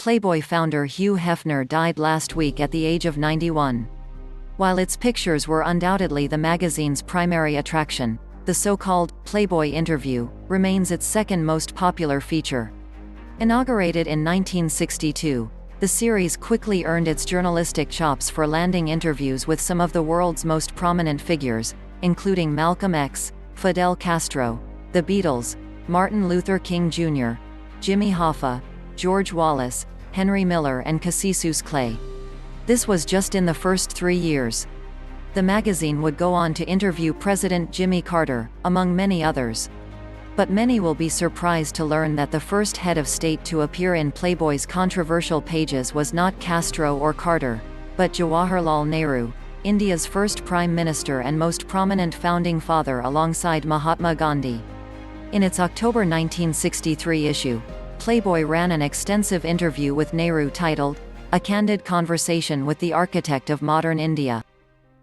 Playboy founder Hugh Hefner died last week at the age of 91. While its pictures were undoubtedly the magazine's primary attraction, the so-called Playboy interview remains its second most popular feature. Inaugurated in 1962, the series quickly earned its journalistic chops for landing interviews with some of the world's most prominent figures, including Malcom X, Fidel Castro, the Beatles, Martin Luther King Jr., Jimmy Hoffa, George Wallace, Henry Miller and Cassisus Clay. This was just in the first 3 years. The magazine would go on to interview President Jimmy Carter, among many others. But many will be surprised to learn that the first head of state to appear in Playboy's controversial pages was not Castro or Carter, but Jawaharlal Nehru, India's first Prime Minister and most prominent founding father alongside Mahatma Gandhi. In its October 1963 issue, Playboy ran an extensive interview with Nehru titled, "A Candid Conversation with the Architect of Modern India."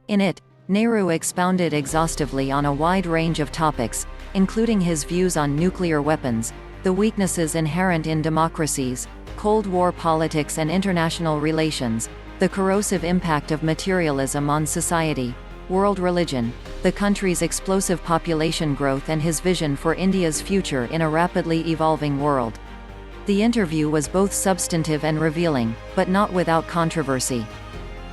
In it, Nehru expounded exhaustively on a wide range of topics, including his views on nuclear weapons, the weaknesses inherent in democracies, Cold War politics and international relations, the corrosive impact of materialism on society, world religion, the country's explosive population growth and his vision for India's future in a rapidly evolving world. The interview was both substantive and revealing, but not without controversy.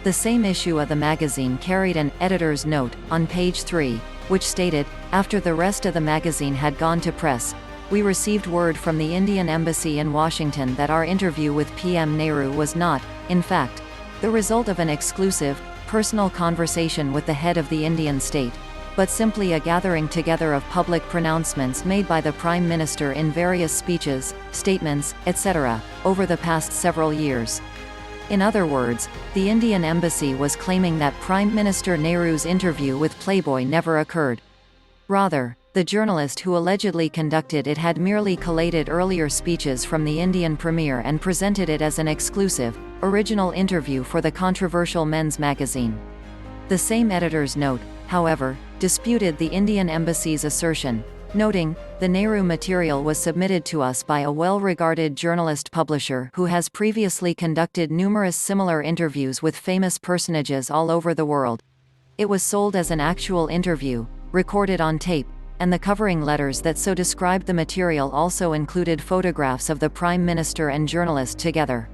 The same issue of the magazine carried an editor's note on page 3, which stated, "After the rest of the magazine had gone to press, we received word from the Indian Embassy in Washington that our interview with PM Nehru was not, in fact, the result of an exclusive, personal conversation with the head of the Indian state, but simply a gathering together of public pronouncements made by the Prime Minister in various speeches, statements, etc., over the past several years." In other words, the Indian Embassy was claiming that Prime Minister Nehru's interview with Playboy never occurred. Rather, the journalist who allegedly conducted it had merely collated earlier speeches from the Indian Premier and presented it as an exclusive, original interview for the controversial men's magazine. The same editor's note, however, disputed the Indian Embassy's assertion, noting, "The Nehru material was submitted to us by a well-regarded journalist publisher who has previously conducted numerous similar interviews with famous personages all over the world. It was sold as an actual interview, recorded on tape, and the covering letters that so described the material also included photographs of the Prime Minister and journalist together.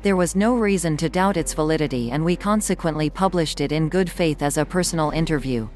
There was no reason to doubt its validity and we consequently published it in good faith as a personal interview."